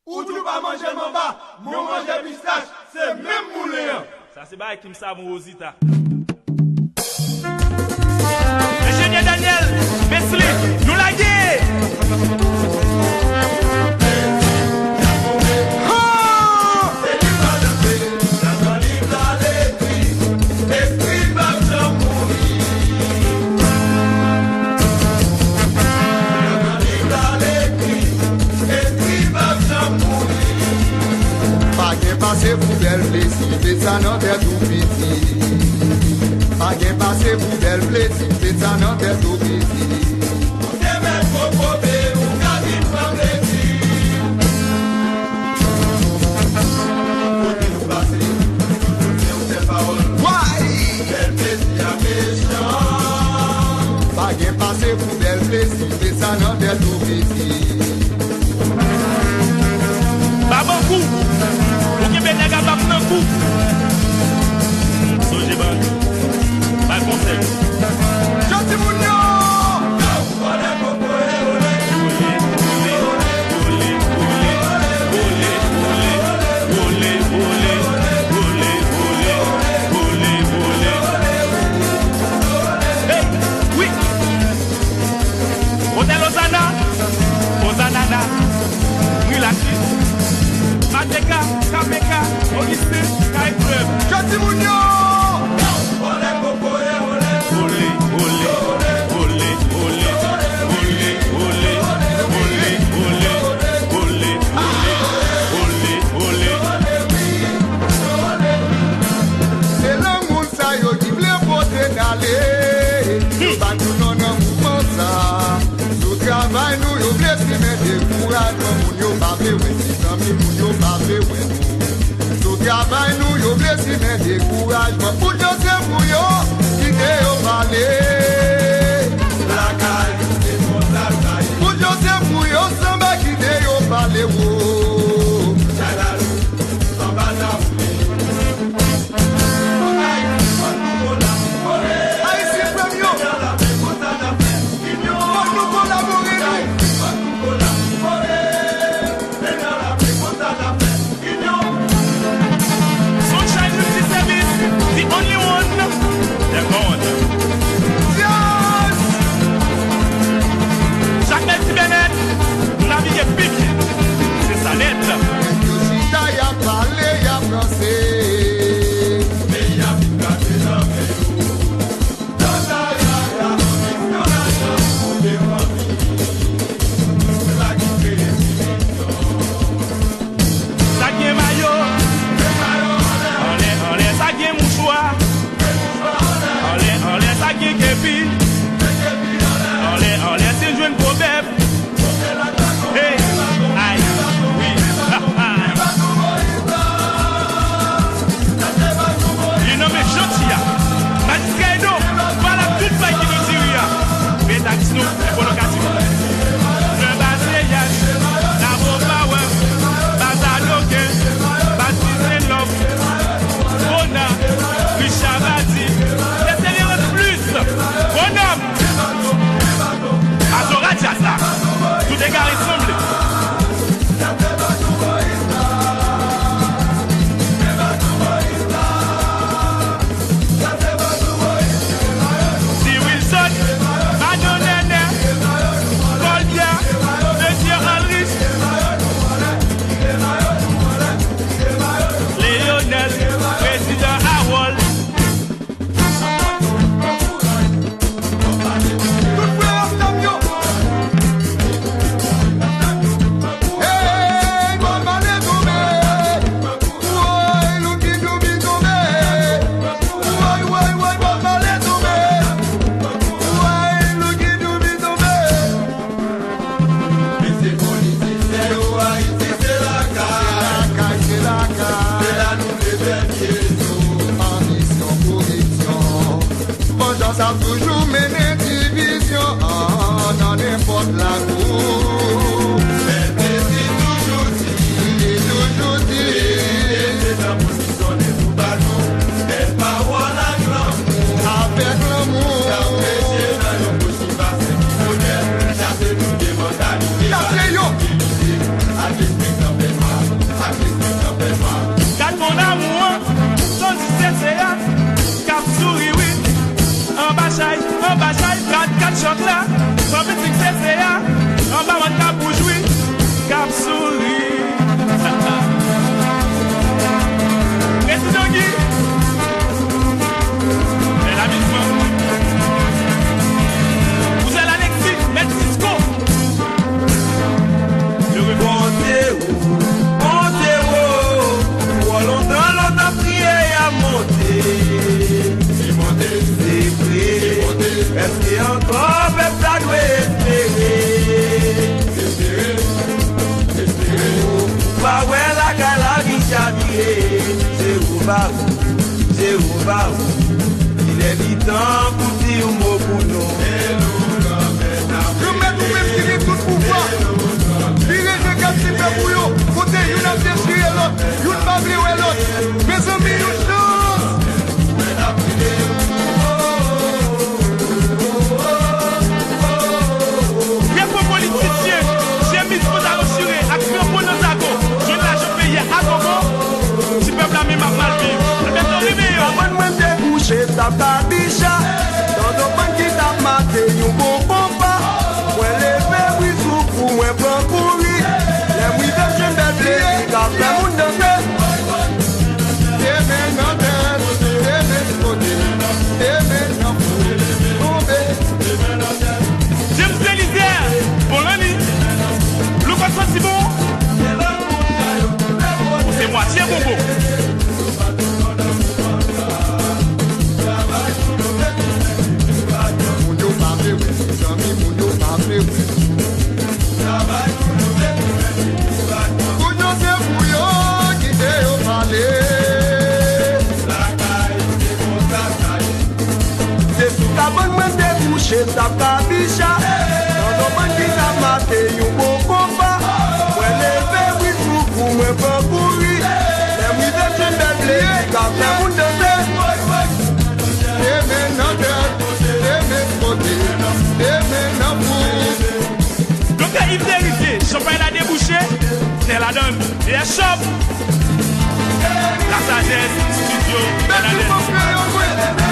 Ou tu pas manger mamba, nous manger pistache, c'est même moulin. Ça c'est pas qui me savent mon Rosita. Ingénieur Daniel, Mesli, nous la guerre. Passez poubelle plaisir, c'est ça notre tout petit. Pas de passer poubelle plaisir, c'est ça notre tout petit. C'est même pour popper, ou garder pas plaisir. Faut que nous passer, c'est ces paroles. Poubelle plaisir à méchant. Pas de passer poubelle plaisir, c'est ça notre tout petit. Babankou. Benega va prendre un coup. Soje ban. Pas conseil. Joti Mounio. Hey, oui. Hôtel Osana. Osanana. Mulaki. Mateka, Kameka, Auguste, Kaifrem. Joti Mounio. Olé, olé, olé. Olé, olé, olé, olé, olé, olé, olé, olé, olé, olé, olé. C'est le monde ça yo qui voulait porter d'aller. Pas tout non non mouvement ça. Sous travail nous yo voulait se mettre des courage moun yo pas blé ouais. Moun yo pas blé ouais. Sous travail nous yo voulait se mettre des courage pour yo c'est pour yo qui te yo parler. La caille, c'est mon la caille. Pour yo c'est pour yo samba qui te yo parler wo. Chalalou, samba na ouli. pas, zéro pas. Il est du temps pour dire un mot pour nous. Je mets tout même qui est tout pouvoir. Virez je garde si fait pour vous. Côté, you n'a déchiré l'autre. You n'a pas blé l'autre. Mes amis, you chance. Bien pour politiciens, j'ai mis pour assurer, action pour nos agos. Je n'ai pas payé à gogo. Si peuple a mis ma mal vivre. Mais ton réveil, Moi débouché ta babisha. Dans nos banques qui t'a maté, you bon compas. Moi levé, oui, sous pour moi, prends courir. Les oui, je vais blé, car le monde de fait. Et maintenant, et maintenant, James Belizer, bon l'année. Le contre si bon. C'est moitié bobo. moun yo pa vle wè, zami moun yo pa vle wè. Moun yo se pou yo, ki te yo pale. Se sou ka ban mwen debouche, sa ka bicha. Nan nou ban ki ta mate, yon bon kompa. Mwen leve wisou pou mwen pan kouri. Le mwi de chen beble, ka ple moun de se. Eme nan den, eme kote, eme nan pou. Donc Yves Dérivier, champagne a débouché, c'est la donne. Et un shop. La sagesse, studio, Merci beaucoup,